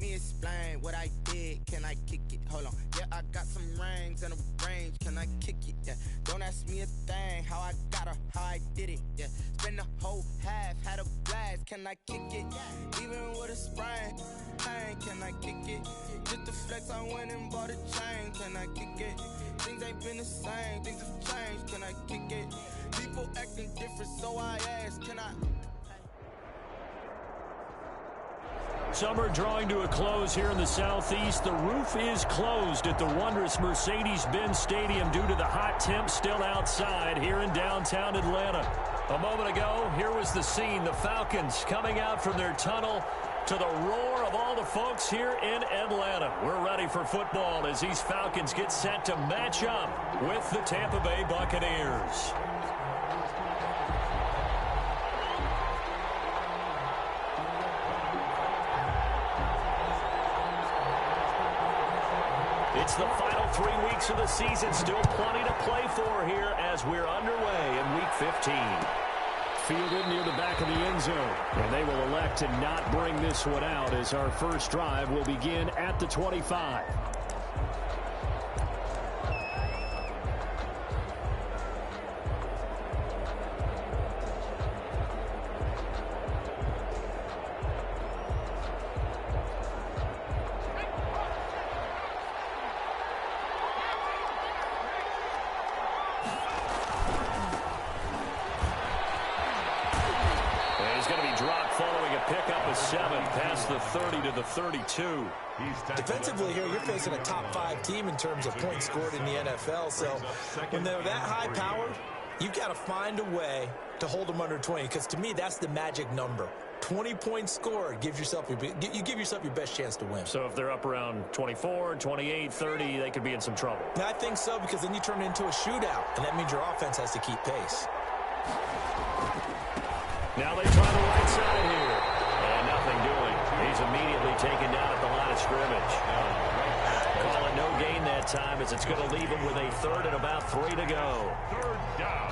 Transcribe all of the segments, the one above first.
me explain what I did. Can I kick it? Hold on. Yeah, I got some rings and a range. Can I kick it? Yeah. Don't ask me a thing. How I got her, how I did it. Yeah. Spend the whole half, had a blast. Can I kick it? Even with a sprain. Pain, can I kick it? Just the flex, I went and bought a chain. Can I kick it? Things ain't been the same. Things have changed. Can I kick it? People acting different, so I ask, can I? Summer drawing to a close here in the Southeast. The roof is closed at the wondrous Mercedes-Benz Stadium due to the hot temps still outside here in downtown Atlanta. A moment ago, here was the scene. The Falcons coming out from their tunnel to the roar of all the folks here in Atlanta. We're ready for football as these Falcons get set to match up with the Tampa Bay Buccaneers. It's the final 3 weeks of the season. Still plenty to play for here as we're underway in Week 15. Fielded near the back of the end zone. And they will elect to not bring this one out as our first drive will begin at the 25. Past the 30 to the 32. Defensively here, you're facing a top 5 team in terms of points scored in the NFL. So when they're that high powered, you've got to find a way to hold them under 20. Because to me, that's the magic number. 20 points scored gives yourself you give yourself your best chance to win. So if they're up around 24, 28, 30, they could be in some trouble. I think so, because then you turn it into a shootout, and that means your offense has to keep pace. Now they try the right side here. And nothing doing. He's immediately taken down at the line of scrimmage. Call it no gain that time as it's going to leave him with a third and about 3 to go. Third down.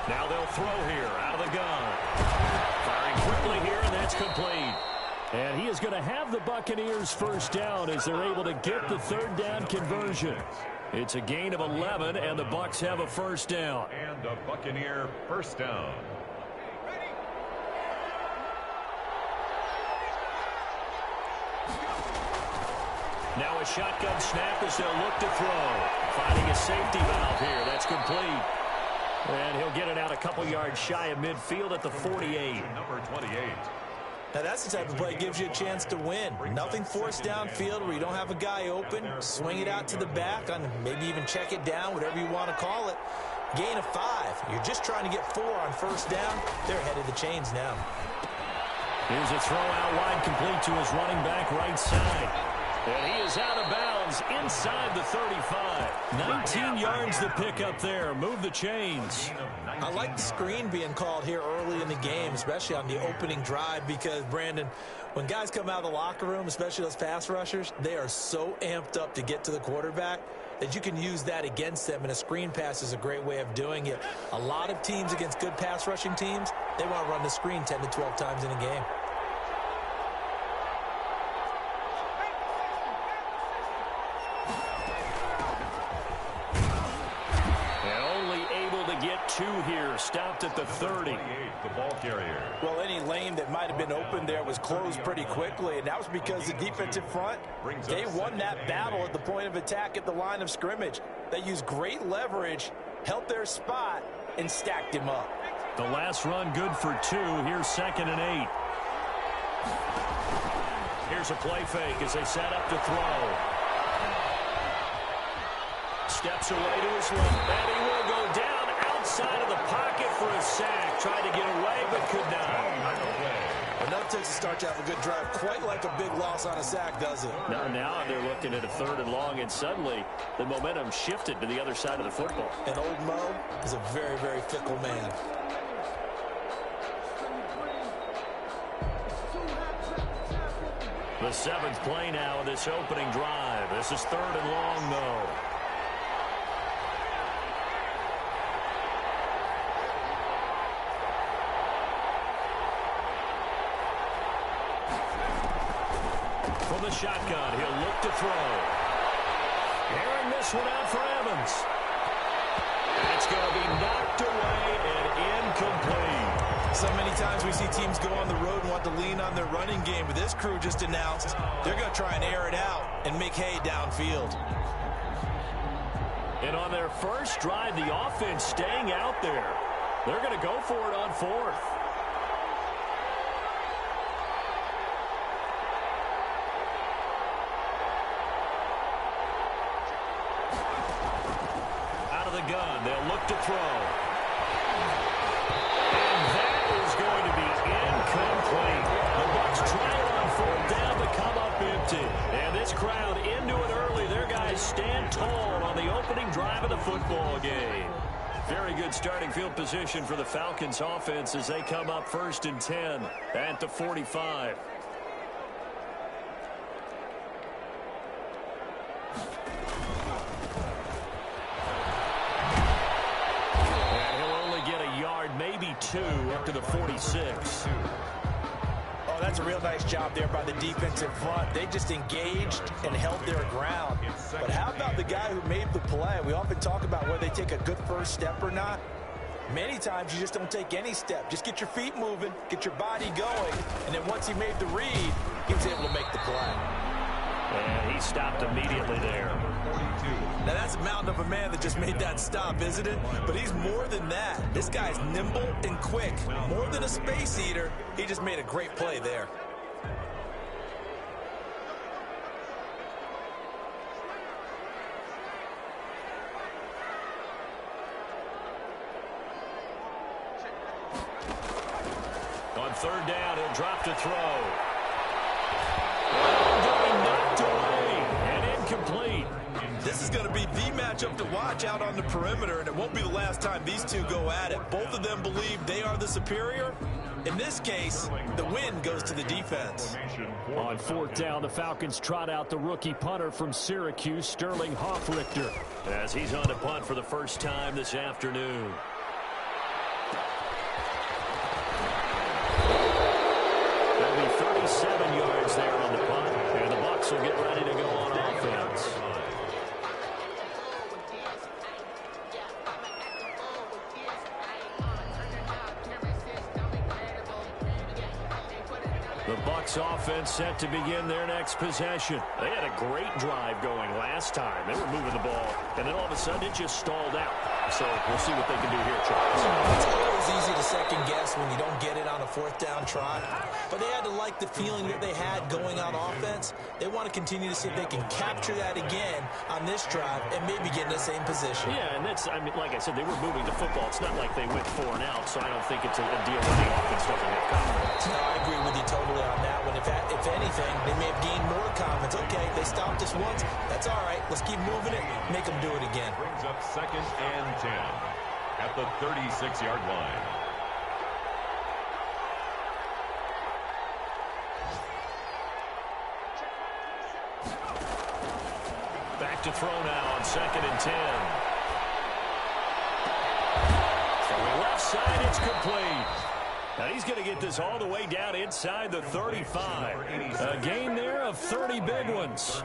Now they'll throw here out of the gun. Firing quickly here, and that's complete. And he is going to have the Buccaneers first down as they're able to get the third down conversion. It's a gain of 11, and the Bucs have a first down. And a Buccaneer first down. Now a shotgun snap as they'll look to throw. Finding a safety valve here. That's complete. And he'll get it out a couple yards shy of midfield at the 48. Number 28. Now that's the type of play that gives you a chance to win. Nothing forced downfield where you don't have a guy open. Swing it out to the back, on maybe even check it down, whatever you want to call it. Gain of 5. You're just trying to get 4 on first down. They're ahead of the chains now. Here's a throw out wide, complete to his running back right side. And he is out of bounds inside the 35. 19 yards to pick up there. Move the chains. I like the screen being called here early in the game, especially on the opening drive, because, Brandon, when guys come out of the locker room, especially those pass rushers, they are so amped up to get to the quarterback that you can use that against them, and a screen pass is a great way of doing it. A lot of teams against good pass rushing teams, they want to run the screen 10 to 12 times in a game. Here, stopped at the 30. The ball carrier. Well, any lane that might have been open there was closed pretty quickly, and that was because the defensive front, they won that battle at the point of attack at the line of scrimmage. They used great leverage, held their spot, and stacked him up. The last run good for 2. Here's 2nd and 8. Here's a play fake as they set up to throw. Steps away to his left, and he will go down outside of the pocket for a sack. Tried to get away, but could not. Another it takes to start to have a good drive. Quite like a big loss on a sack, does it? Now they're looking at a 3rd and long, and suddenly the momentum shifted to the other side of the football. And old Mo is a very, very fickle man. The 7th play now of this opening drive. This is 3rd and long, though. From the shotgun, he'll look to throw. Airing this one out for Evans. It's going to be knocked away and incomplete. So many times we see teams go on the road and want to lean on their running game, but this crew just announced they're going to try and air it out and make hay downfield. And on their first drive, the offense staying out there. They're going to go for it on 4th. Out of the gun, they'll look to throw. The Bucs try it on 4th down to come up empty. And this crowd into it early. Their guys stand tall on the opening drive of the football game. Very good starting field position for the Falcons offense as they come up 1st and 10 at the 45. And he'll only get a yard, maybe 2, up to the 46. Oh, that's a real nice job there by the defensive front. They just engaged and held their ground. But how about the guy who made the play? We often talk about whether they take a good first step or not. Many times you just don't take any step. Just get your feet moving, get your body going, and then once he made the read, he was able to make the play. And he stopped immediately there. Now that's a mountain of a man that just made that stop, isn't it? But he's more than that. This guy's nimble and quick. More than a space eater, he just made a great play there. On 3rd down, he'll drop to throw. Knocked away and incomplete. This is going to be the matchup to watch out on the perimeter, and it won't be the last time these two go at it. Both of them believe they are the superior. In this case, the win goes to the defense. On 4th down, the Falcons trot out the rookie punter from Syracuse, Sterling Hoffrichter, as he's on to punt for the first time this afternoon. That'll be 37 yards there on the punt, and the Bucs will get ready to go on offense. The Bucs offense set to begin their next possession. They had a great drive going last time. They were moving the ball, and then all of a sudden it just stalled out. So we'll see what they can do here, Charles. It's always easy to second guess when you don't get it on a 4th down try. But they had to like the feeling that they had going on offense. They want to continue to see if they can capture that again on this drive and maybe get in the same position. Yeah, and that's, I mean, like I said, they were moving the football. It's not like they went 4 and out, so I don't think it's a deal where the offense doesn't have confidence. No, I agree with you totally on that one. If anything, they may have gained more confidence. Okay, they stopped us once. That's all right. Let's keep moving it. Make them do it again. Brings up 2nd and 10 at the 36-yard line. Back to throw now on 2nd and 10. From the left side, it's complete. Now he's going to get this all the way down inside the 35. A gain there of 30 big ones.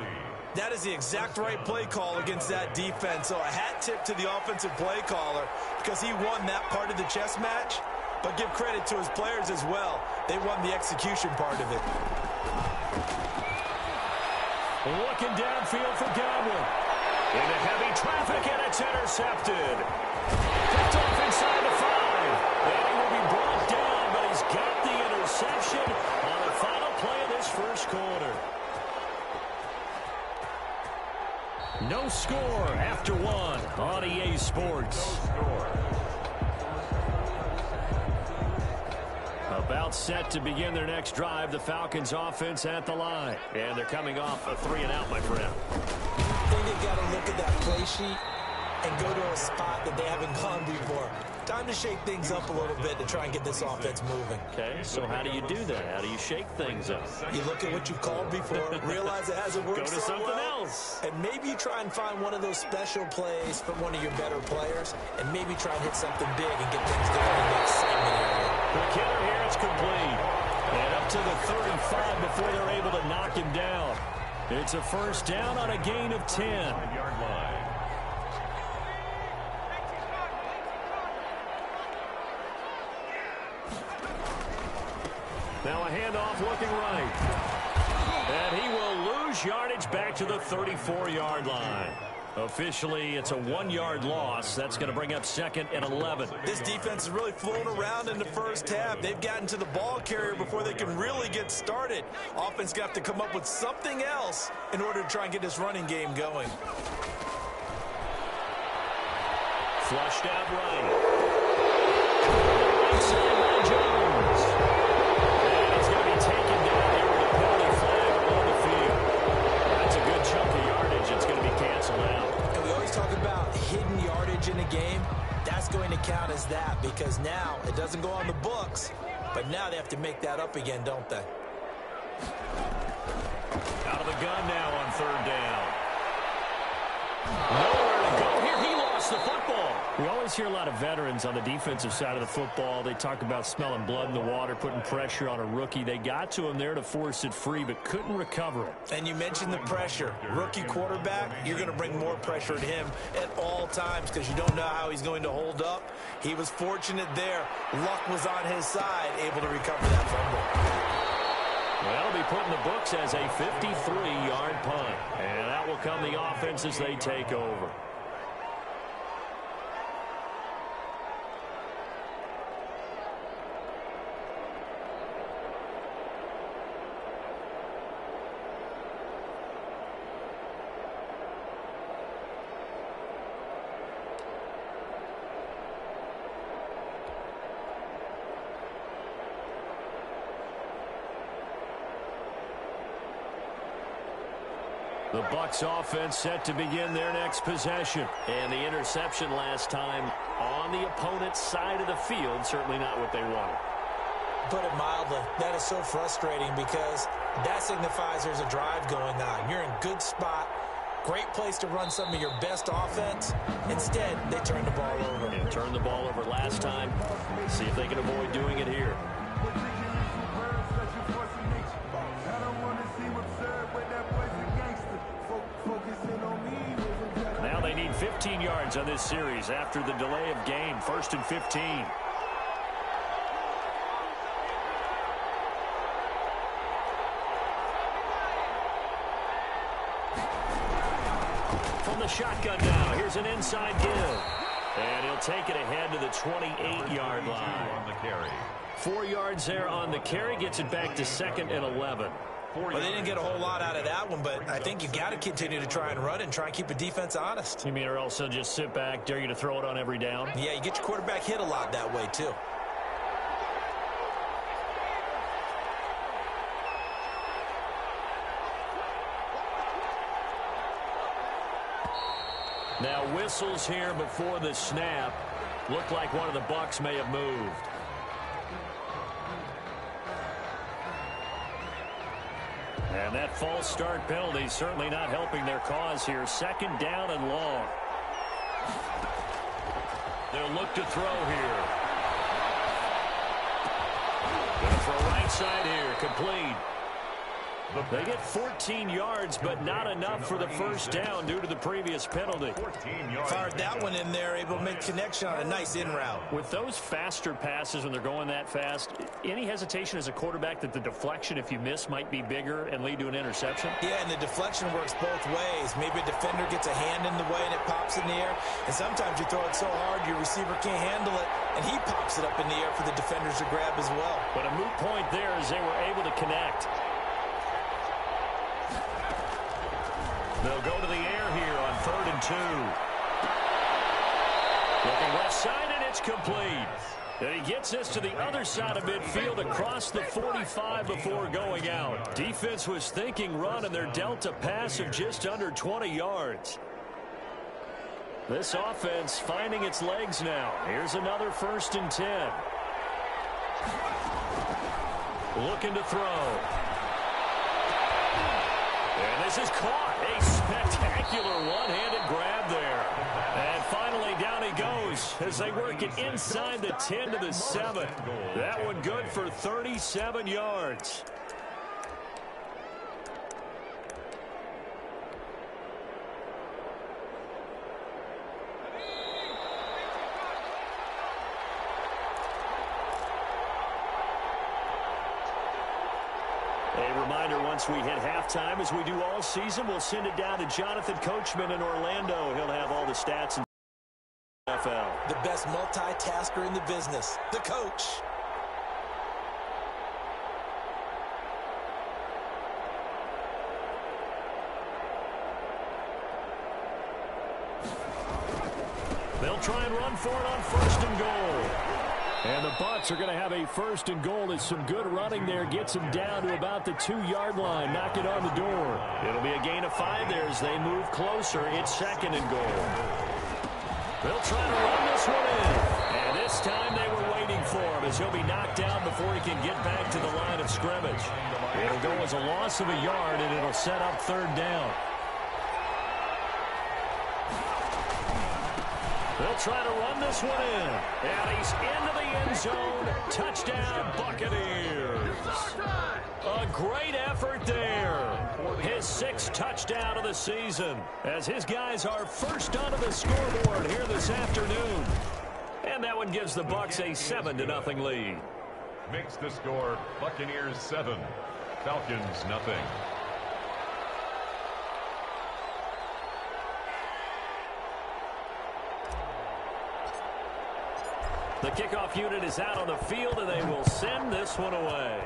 That is the exact right play call against that defense. So a hat tip to the offensive play caller because he won that part of the chess match. But give credit to his players as well. They won the execution part of it. Looking downfield for Godwin. Into heavy traffic, and it's intercepted. Picked off inside the 5. And he will be brought down, but he's got the interception on the final play of this first quarter. No score after 1 on EA Sports. About Timeout set to begin their next drive. The Falcons offense at the line. And they're coming off a 3-and-out, my friend. I think they've got to look at that play sheet and go to a spot that they haven't gone before. Time to shake things up a little bit to try and get this offense moving. Okay, so how do you do that? How do you shake things up? You look at what you called before, realize it hasn't worked Go to so something well, else. and maybe you try and find one of those special plays from one of your better players, and maybe try and hit something big and get things going in the excitement area. The killer here, it's complete. And up to the 35 before they're able to knock him down. It's a first down on a gain of 10. Yard line. Now a handoff looking right. And he will lose yardage back to the 34-yard line. Officially, it's a 1-yard loss. That's going to bring up 2nd and 11. This defense is really flown around in the first half. They've gotten to the ball carrier before they can really get started. Offense got to come up with something else in order to try and get this running game going. Flushed out right. Right side by Jones. And he's going to be taken down here with a penalty flag along the field. That's a good chunk of yardage. It's going to be canceled out. And we always talk about hidden yardage in a game. That's going to count as that because now it doesn't go on the books, but now they have to make that up again, don't they? Out of the gun now on 3rd down. Nowhere to go here. He lost the football. We always hear a lot of veterans on the defensive side of the football. They talk about smelling blood in the water, putting pressure on a rookie. They got to him there to force it free, but couldn't recover it. And you mentioned the pressure. Rookie quarterback, you're going to bring more pressure at him at all times because you don't know how he's going to hold up. He was fortunate there. Luck was on his side, able to recover that fumble. Well, it'll be put in the books as a 53-yard punt. And that will come the offense as they take over. The Bucs offense set to begin their next possession. And the interception last time on the opponent's side of the field, certainly not what they wanted. Put it mildly, that is so frustrating because that signifies there's a drive going on. You're in good spot, great place to run some of your best offense. Instead, they turn the ball over. And turned the ball over last time. See if they can avoid doing it here. Now they need 15 yards on this series after the delay of game. 1st and 15. From the shotgun now, here's an inside give. And he'll take it ahead to the 28-yard line. On the carry. 4 yards there on the carry, gets it back to 2nd and 11. Well, they didn't get a whole lot out of that one, but I think you've got to continue to try and run and try and keep the defense honest. You mean or else they'll just sit back, dare you to throw it on every down? Yeah, you get your quarterback hit a lot that way, too. Now whistles here before the snap. Looked like one of the Bucs may have moved. And that false start penalty certainly not helping their cause here. 2nd down and long. They'll look to throw here. Going to throw right side here. Complete. They get 14 yards, but not enough for the first down due to the previous penalty. Fired that one in there, able to make connection on a nice in route. With those faster passes when they're going that fast, any hesitation as a quarterback that the deflection, if you miss, might be bigger and lead to an interception? Yeah, and the deflection works both ways. Maybe a defender gets a hand in the way and it pops in the air. And sometimes you throw it so hard your receiver can't handle it, and he pops it up in the air for the defenders to grab as well. But a moot point there as they were able to connect. They'll go to the air here on 3rd and 2. Looking left side, and it's complete. And he gets this to the other side of midfield across the 45 before going out. Defense was thinking run, and they're dealt a pass of just under 20 yards. This offense finding its legs now. Here's another 1st and 10. Looking to throw. And this is caught. A spectacular one-handed grab there. And finally down he goes as they work it inside the 10 to the 7. That one good for 37 yards. A reminder, once we hit halftime, as we do all season, we'll send it down to Jonathan Coachman in Orlando. He'll have all the stats in the NFL. The best multitasker in the business, the coach. They'll try and run for it on 1st and goal. And the Bucks are going to have a 1st and goal. As some good running there gets them down to about the 2-yard line. Knock it on the door. It'll be a gain of 5 there as they move closer. It's 2nd and goal. They'll try to run this one in. And this time they were waiting for him as he'll be knocked down before he can get back to the line of scrimmage. It'll go as a loss of a yard, and it'll set up 3rd down. They'll try to run this one in. And he's into the end zone. Touchdown, Buccaneers. A great effort there. His 6th touchdown of the season as his guys are first onto the scoreboard here this afternoon. And that one gives the Bucks a 7-0 lead. Makes the score Buccaneers 7, Falcons nothing. The kickoff unit is out on the field, and they will send this one away.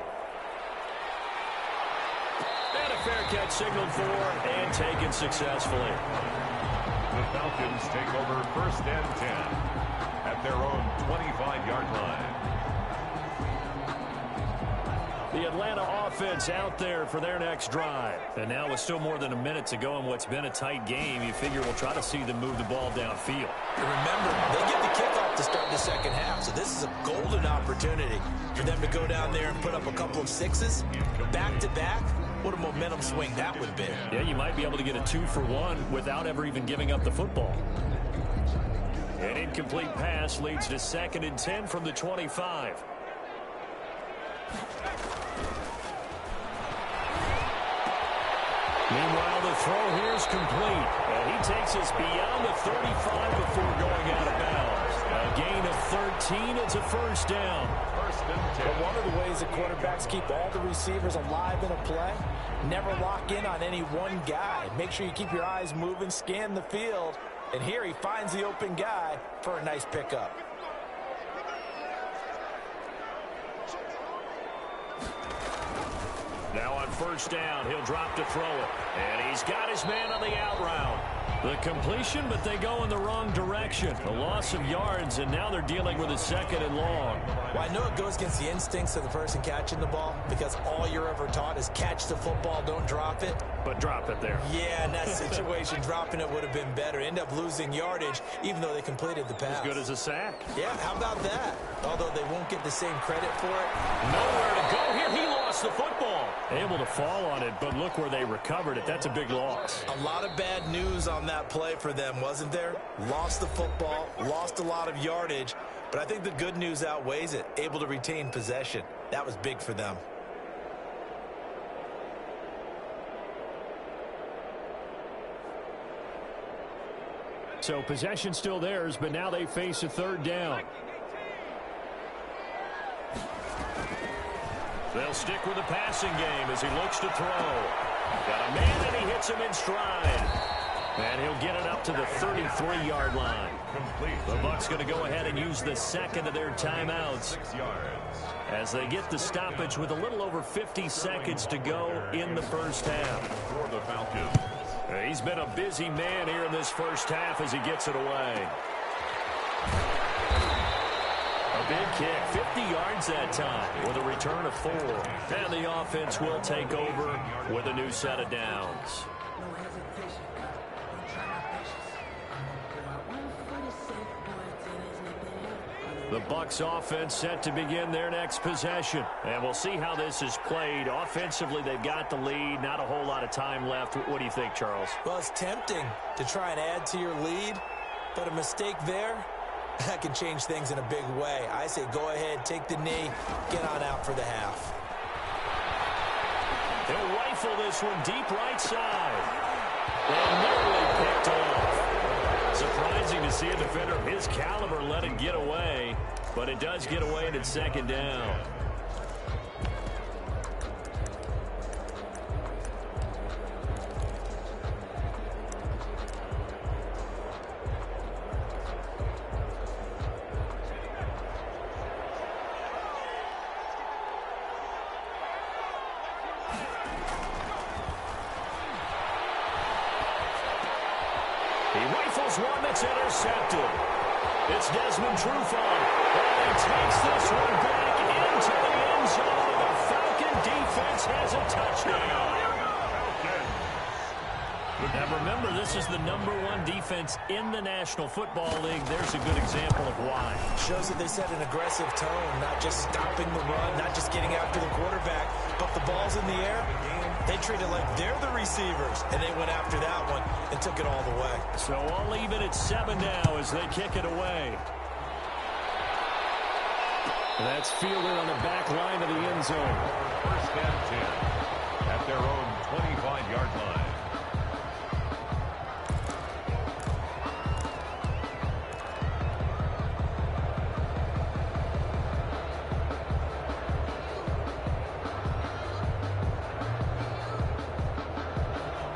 And a fair catch signaled for and taken successfully. The Falcons take over 1st and 10 at their own 25-yard line. The Atlanta offense out there for their next drive. And now with still more than a minute to go in what's been a tight game, you figure we'll try to see them move the ball downfield. And remember, they get the kickoff to start the 2nd half, so this is a golden opportunity for them to go down there and put up a couple of 6s back-to-back. What a momentum swing that would have been. Yeah, you might be able to get a 2-for-1 without ever even giving up the football. An incomplete pass leads to 2nd and 10 from the 25. Meanwhile, the throw here is complete. And he takes us beyond the 35 before going out of bounds. A gain of 13. It's a 1st down. 1st and 10. But one of the ways that quarterbacks keep all the receivers alive in a play, never lock in on any one guy. Make sure you keep your eyes moving, scan the field. And here he finds the open guy for a nice pickup. Now on 1st down, he'll drop to throw it. And he's got his man on the out route. The completion, but they go in the wrong direction. A loss of yards, and now they're dealing with a 2nd and long. Well, I know it goes against the instincts of the person catching the ball because all you're ever taught is catch the football, don't drop it. But drop it there. Yeah, in that situation, dropping it would have been better. End up losing yardage, even though they completed the pass. As good as a sack. Yeah, how about that? Although they won't get the same credit for it. Nowhere to go here. He lost the football. Able to fall on it, but look where they recovered it. That's a big loss. A lot of bad news on that play for them, wasn't there? Lost the football, lost a lot of yardage, but I think the good news outweighs it. Able to retain possession. That was big for them. So possession still theirs, but now they face a 3rd down. They'll stick with the passing game as he looks to throw. Got a man, and he hits him in stride. And he'll get it up to the 33-yard line. The Bucs going to go ahead and use the 2nd of their timeouts 6 yards. as they get the stoppage with a little over 50 seconds to go in the 1st half. For the Falcons. He's been a busy man here in this 1st half as he gets it away. A big kick, 50 yards that time with a return of 4. And the offense will take over with a new set of downs. The Bucs offense set to begin their next possession. And we'll see how this is played. Offensively, they've got the lead. Not a whole lot of time left. What do you think, Charles? Well, it's tempting to try and add to your lead, but a mistake there, that can change things in a big way. I say go ahead, take the knee, get on out for the half. He'll rifle this one deep right side. And nearly picked off. Surprising to see a defender of his caliber let it get away, but it does get away and it's second down. One that's intercepted. It's Desmond Trufant. And he takes this one back into the end zone. The Falcon defense has a touchdown. Now remember, this is the #1 defense in the National Football League. There's a good example of why. Shows that they set an aggressive tone, not just stopping the run, not just getting after the quarterback, but the ball's in the air. They treat it like they're the receivers, and they went after that one and took it all the way. So all even at 7 now as they kick it away. That's fielded on the back line of the end zone. First and 10 at their own 25-yard line.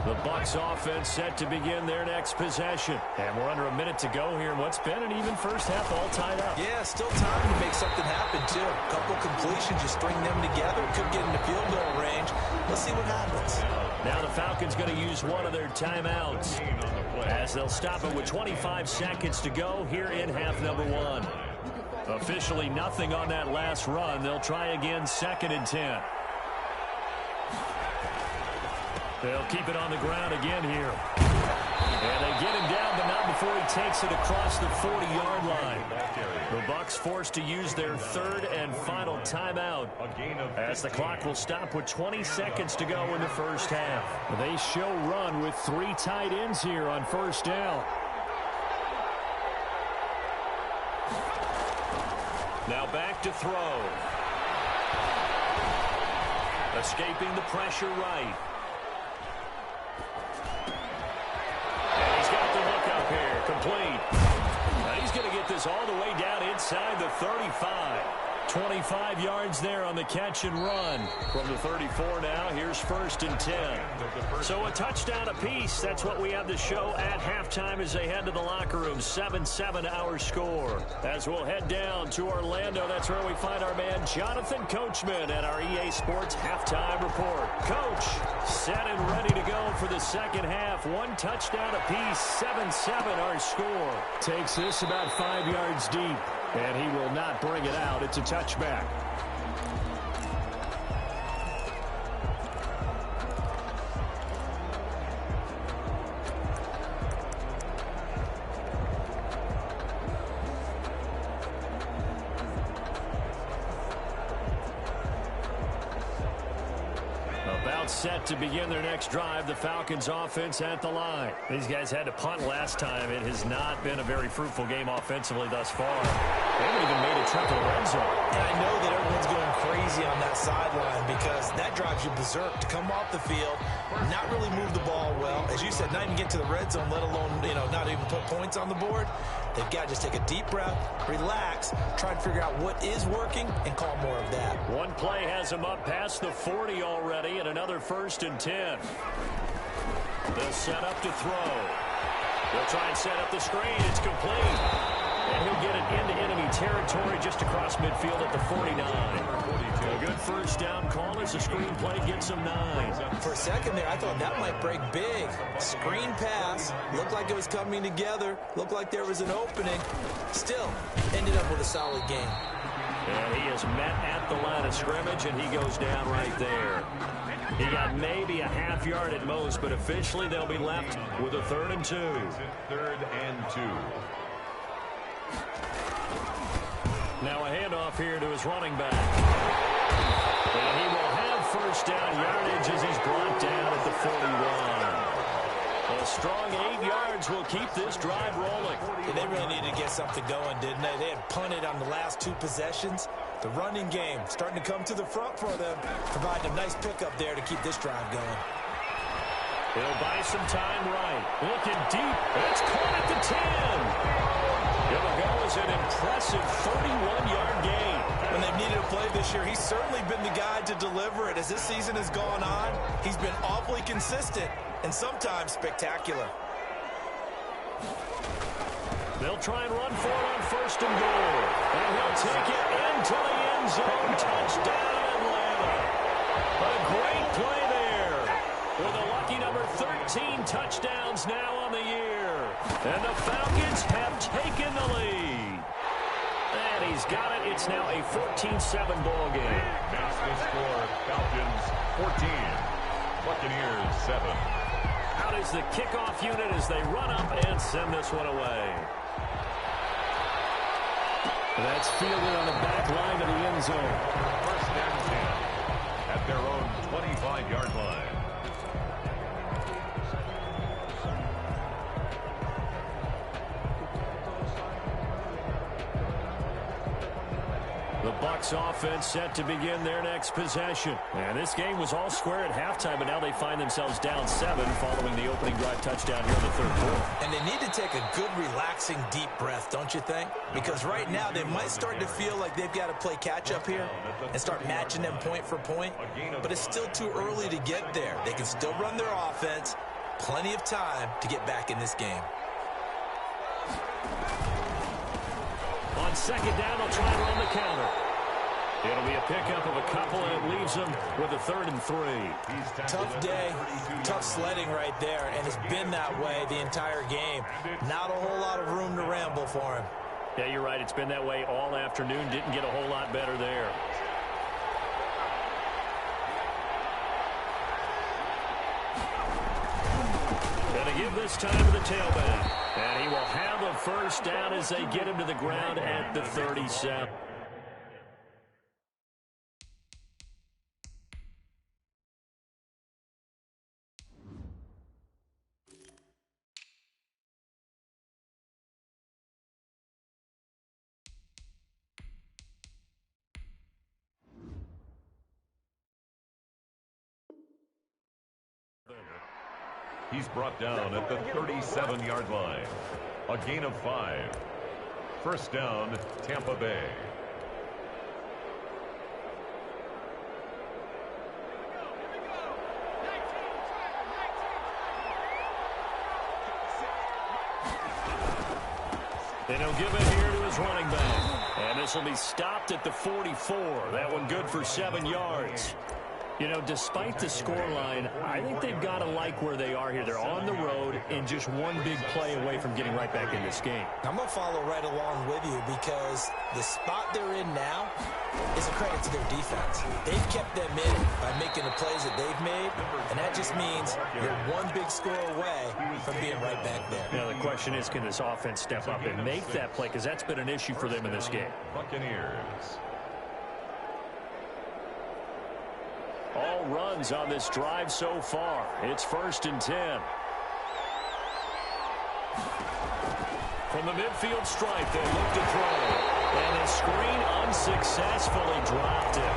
The Bucs offense set to begin their next possession. And we're under a minute to go here in what's been an even first half, all tied up. Yeah, still time to make something happen, too. A couple completions, you string them together, could get into field goal range. Let's see what happens. Now the Falcons going to use one of their timeouts as they'll stop it with 25 seconds to go here in half number 1. Officially nothing on that last run. They'll try again, 2nd and 10. They'll keep it on the ground again here. And they get him down, but not before he takes it across the 40-yard line. The Bucs forced to use their 3rd and final timeout as the clock will stop with 20 seconds to go in the first half. They show run with 3 tight ends here on first down. Now back to throw. Escaping the pressure right. Complete. Now he's going to get this all the way down inside the 35. 25 yards there on the catch and run. From the 34 now, here's 1st and 10. So a touchdown apiece. That's what we have to show at halftime as they head to the locker room. 7-7 our score. As we'll head down to Orlando, that's where we find our man Jonathan Coachman at our EA Sports Halftime Report. Coach, set and ready to go for the second half. 1 touchdown apiece. 7-7 our score. Takes this about 5 yards deep. And he will not bring it out. It's a touchback. About set to begin their next drive. The Falcons offense at the line. These guys had to punt last time. It has not been a very fruitful game offensively thus far. They haven't even made a trip to the red zone. And I know that everyone's going crazy on that sideline because that drives you berserk to come off the field, not really move the ball well. As you said, not even get to the red zone, let alone, not even put points on the board. They've got to just take a deep breath, relax, try to figure out what is working, and call more of that. One play has them up past the 40 already, and another 1st and 10. They'll set up to throw. They'll try and set up the screen. It's complete. And he'll get it into enemy territory just across midfield at the 49. good first down call as the screen play gets him 9. For a second there, I thought that might break big. Screen pass. Looked like it was coming together. Looked like there was an opening. Still, ended up with a solid game. And he is met at the line of scrimmage, and he goes down right there. He got maybe a half yard at most, but officially they'll be left with a 3rd and 2. 3rd and 2. Now a handoff here to his running back. And he will have first down yardage as he's brought down at the 41. A strong 8 yards will keep this drive rolling. Yeah, they really needed to get something going, didn't they? They had punted on the last 2 possessions. The running game starting to come to the front for them, providing a nice pickup there to keep this drive going. He'll buy some time right. Looking deep. It's caught at the 10. It'll go as an impressive 31-yard gain. When they've needed a play this year, he's certainly been the guy to deliver it. As this season has gone on, he's been awfully consistent and sometimes spectacular. They'll try and run for it on 1st and goal. And he'll take it into the end zone. Touchdown, Atlanta. A great play there. With a lucky number 13 touchdowns now on the year. And the Falcons have taken the lead. And he's got it. It's now a 14-7 ball game. That's the score. Falcons 14. Buccaneers 7. Out is the kickoff unit as they run up and send this one away. That's fielded on the back line of the end zone. 1st and 10 at their own 25-yard line. The Bucs offense set to begin their next possession. And this game was all square at halftime, but now they find themselves down 7 following the opening drive touchdown here in the 3rd quarter. And they need to take a good, relaxing, deep breath, don't you think? Because right now they might start to feel like they've got to play catch-up here and start matching them point for point. But it's still too early to get there. They can still run their offense. Plenty of time to get back in this game. On 2nd down, they'll try and run the counter. It'll be a pickup of a couple, and it leaves them with a 3rd and 3. Tough day, tough sledding right there, and it's been that way the entire game. Not a whole lot of room to ramble for him. Yeah, you're right. It's been that way all afternoon. Didn't get a whole lot better there. Gonna give this time to the tailback. And he will have a first down as they get him to the ground at the 37. He's brought down at the 37-yard line. A gain of 5. 1st down, Tampa Bay. And he'll give it here to his running back. And this will be stopped at the 44. That one good for 7 yards. You know, despite the scoreline, I think they've got to like where they are here. They're on the road and just one big play away from getting right back in this game. I'm going to follow right along with you because the spot they're in now is a credit to their defense. They've kept them in by making the plays that they've made, and that just means you're one big score away from being right back there. Now, the question is, can this offense step up and make that play? Because that's been an issue for them in this game. Buccaneers. All runs on this drive so far. It's 1st and 10. From the midfield stripe, they look to throw. And his screen unsuccessfully dropped it.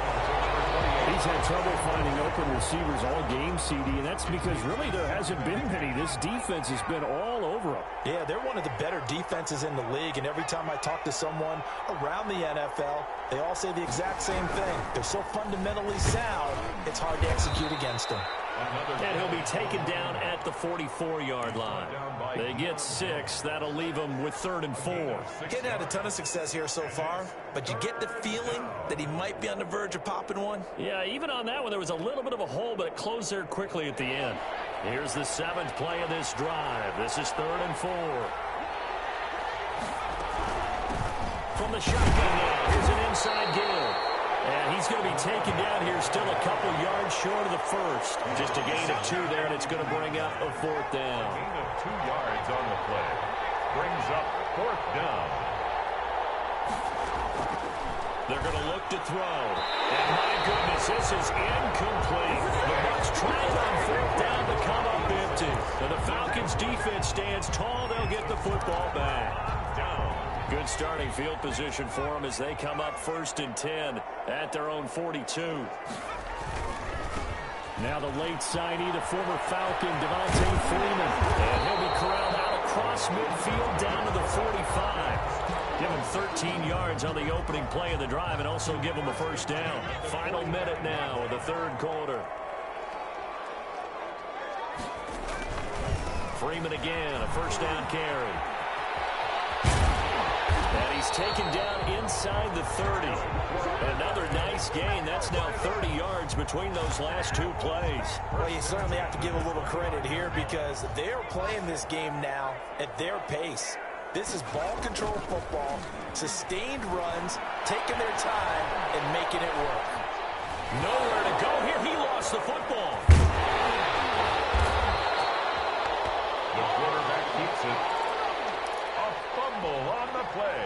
He's had trouble finding open receivers all game, CD, and that's because really there hasn't been many. This defense has been all over him. Yeah, they're one of the better defenses in the league, and every time I talk to someone around the NFL, they all say the exact same thing. They're so fundamentally sound, it's hard to execute against them. And he'll be taken down at the 44-yard line. They get 6. That'll leave them with 3rd and 4. He hadn't had a ton of success here so far, but you get the feeling that he might be on the verge of popping one. Yeah, even on that one, there was a little bit of a hole, but it closed there quickly at the end. Here's the 7th play of this drive. This is 3rd and 4. From the shotgun now, here's an inside give. And he's going to be taken down here still a couple yards short of the first. Just a gain of 2 there, and it's going to bring up a 4th down. Gain of 2 yards on the play. Brings up 4th down. They're going to look to throw. And my goodness, this is incomplete. The Bucs trying on 4th down to come up empty. And the Falcons defense stands tall. They'll get the football back. Down. Good starting field position for them as they come up 1st and 10 at their own 42. Now the late signee, the former Falcon, Devontae Freeman. And he'll be corralled out across midfield down to the 45. Give him 13 yards on the opening play of the drive and also give him a 1st down. Final minute now of the 3rd quarter. Freeman again, a 1st down carry. And he's taken down inside the 30. Another nice gain. That's now 30 yards between those last 2 plays. Well, you certainly have to give a little credit here because they're playing this game now at their pace. This is ball control football, sustained runs, taking their time and making it work. Nowhere to go here. He lost the football. The quarterback keeps it. On the play.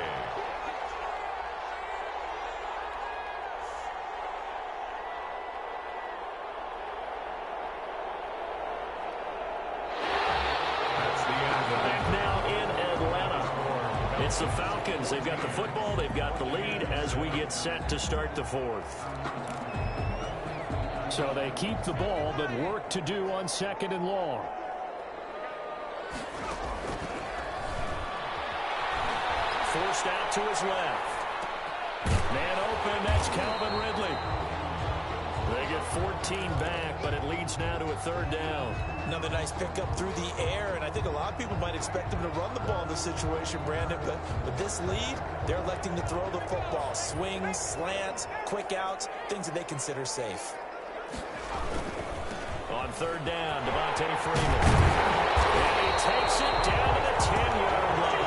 That's the end of it. Now in Atlanta. It's the Falcons. They've got the football. They've got the lead as we get set to start the 4th. So they keep the ball, but work to do on 2nd and long. Forced out to his left. Man open, that's Calvin Ridley. They get 14 back, but it leads now to a 3rd down. Another nice pickup through the air, and I think a lot of people might expect them to run the ball in this situation, Brandon, but with this lead, they're electing to throw the football. Swings, slants, quick outs, things that they consider safe. On 3rd down, Devontae Freeman. And he takes it down to the 10-yard line.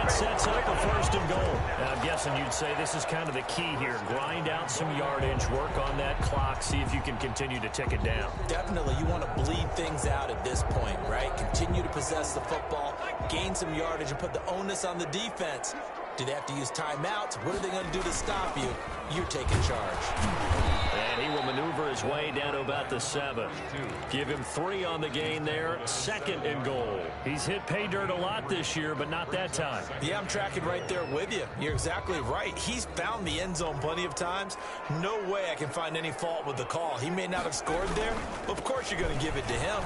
Sets up a 1st and goal. And I'm guessing you'd say this is kind of the key here. Grind out some yardage, work on that clock, see if you can continue to tick it down. Definitely. You want to bleed things out at this point, right? Continue to possess the football, gain some yardage, and put the onus on the defense. Do they have to use timeouts? What are they going to do to stop you? You're taking charge. And he will maneuver his way down to about the 7. Give him 3 on the gain there. 2nd and goal. He's hit pay dirt a lot this year, but not that time. Yeah, I'm tracking right there with you. You're exactly right. He's found the end zone plenty of times. No way I can find any fault with the call. He may not have scored there, but of course you're going to give it to him.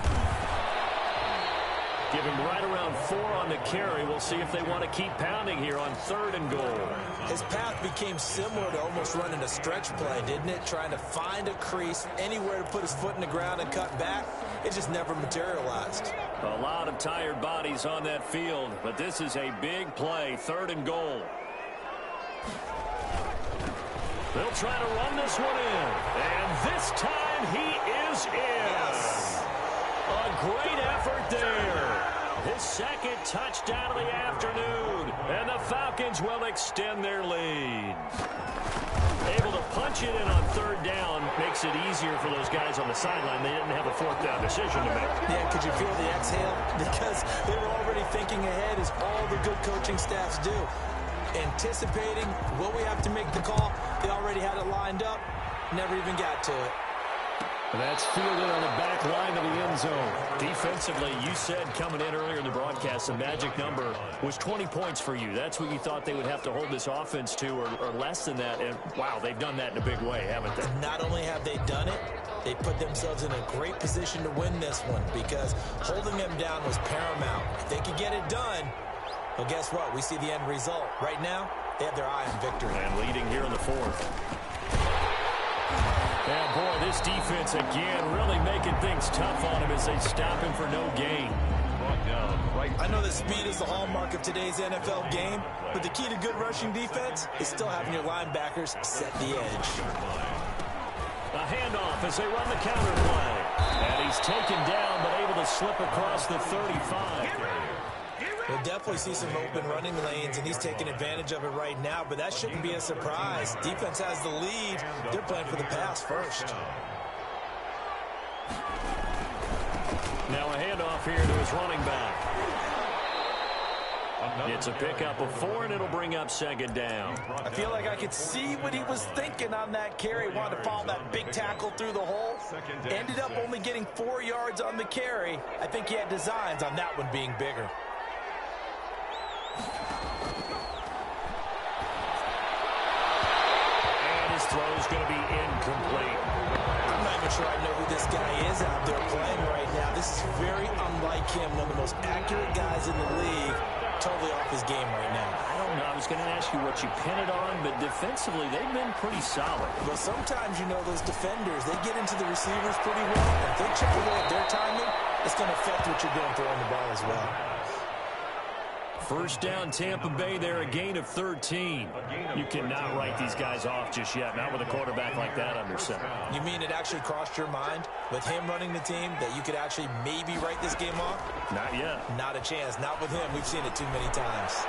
Give him right around 4 on the carry. We'll see if they want to keep pounding here on 3rd and goal. His path became similar to almost running a stretch play, didn't it? Trying to find a crease, anywhere to put his foot in the ground and cut back. It just never materialized. A lot of tired bodies on that field, but this is a big play. 3rd and goal. They'll try to run this one in. And this time he is in. Yes. A great effort there. His 2nd touchdown of the afternoon. And the Falcons will extend their lead. Able to punch it in on 3rd down makes it easier for those guys on the sideline. They didn't have a 4th down decision to make. Yeah, could you feel the exhale? Because they were already thinking ahead, as all the good coaching staffs do. Anticipating what we have to make the call. They already had it lined up. Never even got to it. And that's fielded on the back line of the end zone. Defensively, you said coming in earlier in the broadcast, the magic number was 20 points for you. That's what you thought they would have to hold this offense to, or less than that. And, wow, they've done that in a big way, haven't they? Not only have they done it, they put themselves in a great position to win this one because holding them down was paramount. If they could get it done, well, guess what? We see the end result. Right now, they have their eye on victory. And leading here in the 4th. Yeah, boy, this defense again really making things tough on him as they stop him for no gain. I know that speed is the hallmark of today's NFL game, but the key to good rushing defense is still having your linebackers set the edge. A handoff as they run the counter play. And he's taken down, but able to slip across the 35. We'll definitely see some open running lanes, and he's taking advantage of it right now, but that shouldn't be a surprise. Defense has the lead. They're playing for the pass first. Now a handoff here to his running back. It's a pickup of 4, and it'll bring up second down. I feel like I could see what he was thinking on that carry. Wanted to follow that big tackle through the hole. Ended up only getting 4 yards on the carry. I think he had designs on that one being bigger. And his throw is going to be incomplete. I'm not even sure I know who this guy is out there playing right now. This is very unlike him, one of the most accurate guys in the league. Totally off his game right now. I don't know. I was going to ask you what you pin it on, but defensively, they've been pretty solid. Well, sometimes, you know, those defenders, they get into the receivers pretty well. If they chip away at their timing, it's going to affect what you're doing throwing the ball as well. First down, Tampa Bay there, a gain of 13. You cannot write these guys off just yet, not with a quarterback like that under center. You mean it actually crossed your mind with him running the team that you could actually maybe write this game off? Not yet. Not a chance. Not with him. We've seen it too many times.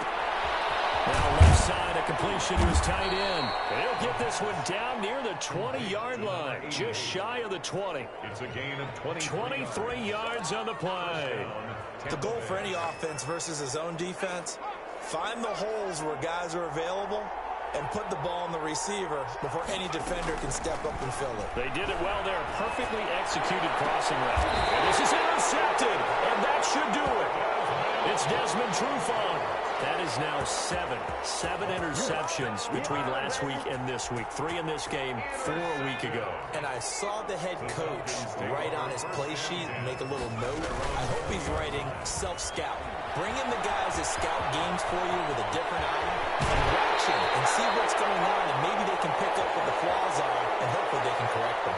Now left side, a completion to his tight end. He'll get this one down near the 20-yard line, just shy of the 20. It's a gain of 23 yards on the play. The goal for any offense versus his own defense, find the holes where guys are available and put the ball on the receiver before any defender can step up and fill it. They did it well there. Perfectly executed crossing route. And this is intercepted, and that should do it. It's Desmond Trufant. That is now 7 interceptions between last week and this week. 3 in this game, 4 a week ago. And I saw the head coach write on his play sheet and make a little note. I hope he's writing self-scout. Bring in the guys that scout games for you with a different eye and watch him and see what's going on, and maybe they can pick up what the flaws are, and hopefully they can correct them.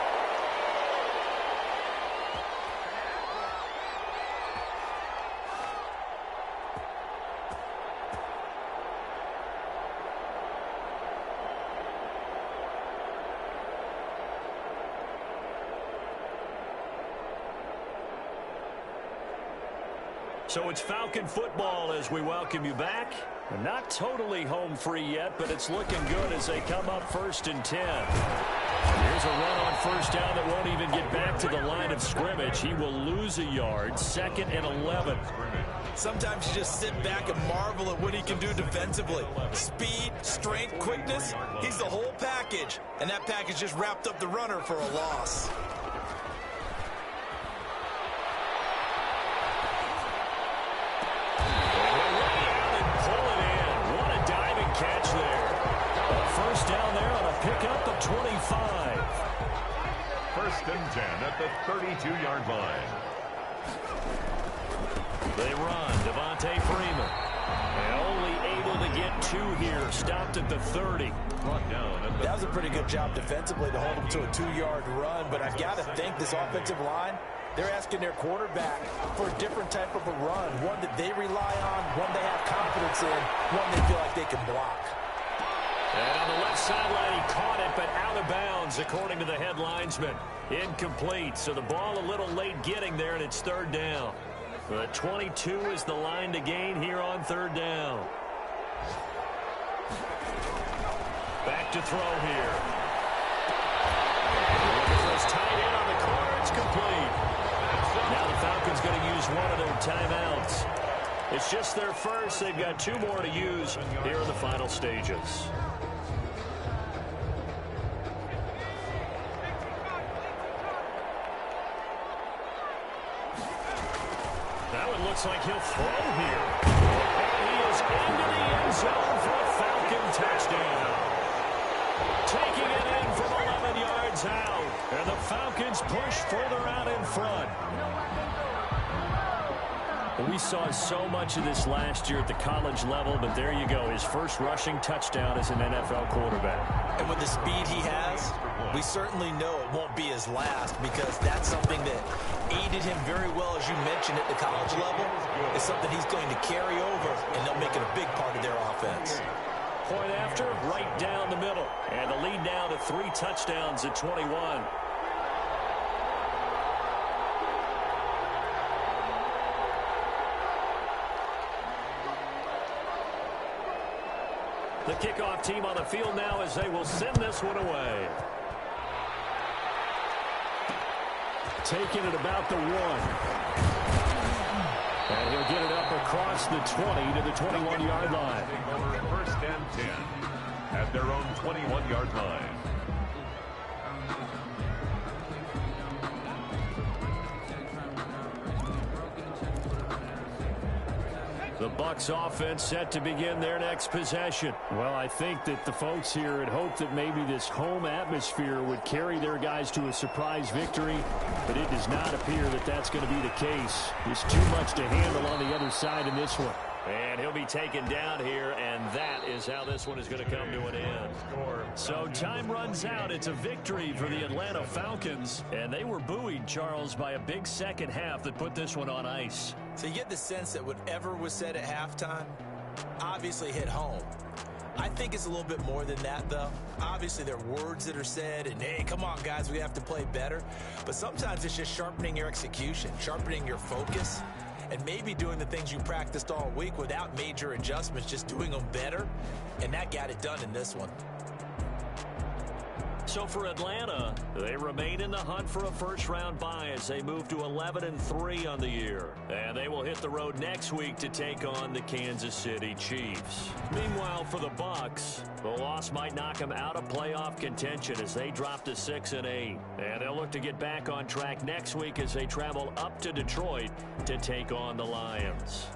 So it's Falcon football as we welcome you back. We're not totally home free yet, but it's looking good as they come up 1st and 10. Here's a run on first down that won't even get back to the line of scrimmage. He will lose a yard, 2nd and 11. Sometimes you just sit back and marvel at what he can do defensively. Speed, strength, quickness, he's the whole package. And that package just wrapped up the runner for a loss. Catch there. First down there on a pickup of 25. 1st and 10 at the 32-yard line. They run. Devontae Freeman. And only able to get 2 here. Stopped at the 30. That was a pretty good job defensively to hold him to a 2-yard run, but I've got to think this offensive line, they're asking their quarterback for a different type of a run, one that they rely on, one they have confidence in, one they feel like they can block. And on the left sideline, he caught it, but out of bounds, according to the head linesman. Incomplete, so the ball a little late getting there, and it's 3rd down. The 22 is the line to gain here on 3rd down. Back to throw here. First tight end on the corner, it's complete. Now the Falcons going to use one of their timeouts. It's just their first. They've got 2 more to use here in the final stages. That one looks like he'll throw here. And he is into the end zone for a Falcon touchdown. Taking it in from 11 yards out. And the Falcons push further out in front. Well, we saw so much of this last year at the college level, but there you go. His first rushing touchdown as an NFL quarterback. And with the speed he has, we certainly know it won't be his last, because that's something that aided him very well, as you mentioned, at the college level. It's something he's going to carry over, and they'll make it a big part of their offense. Point after, right down the middle. And the lead now to 3 touchdowns at 21. The kickoff team on the field now as they will send this one away. Taking it about the 1. And he'll get it up across the 20 to the 21-yard line. First and 10 at their own 21-yard line. The Bucs offense set to begin their next possession. Well, I think that the folks here had hoped that maybe this home atmosphere would carry their guys to a surprise victory, but it does not appear that that's going to be the case. There's too much to handle on the other side in this one. And he'll be taken down here, and that is how this one is going to come to an end. So time runs out. It's a victory for the Atlanta Falcons, and they were buoyed, Charles, by a big second half that put this one on ice. So you get the sense that whatever was said at halftime obviously hit home. I think it's a little bit more than that, though. Obviously, there are words that are said, and, hey, come on, guys, we have to play better. But sometimes it's just sharpening your execution, sharpening your focus, and maybe doing the things you practiced all week without major adjustments, just doing them better, and that got it done in this one. So for Atlanta, they remain in the hunt for a first-round bye as they move to 11-3 on the year. And they will hit the road next week to take on the Kansas City Chiefs. Meanwhile, for the Bucs, the loss might knock them out of playoff contention as they drop to 6-8. And they'll look to get back on track next week as they travel up to Detroit to take on the Lions.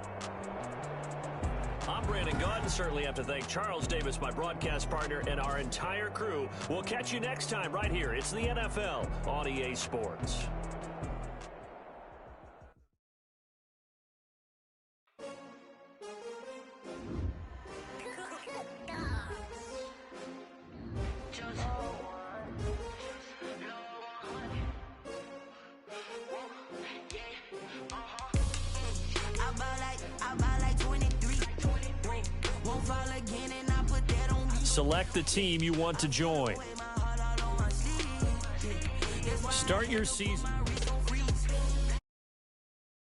I'm Brandon Gaudin. Certainly have to thank Charles Davis, my broadcast partner, and our entire crew. We'll catch you next time right here. It's the NFL on EA Sports. Select the team you want to join. Start your season.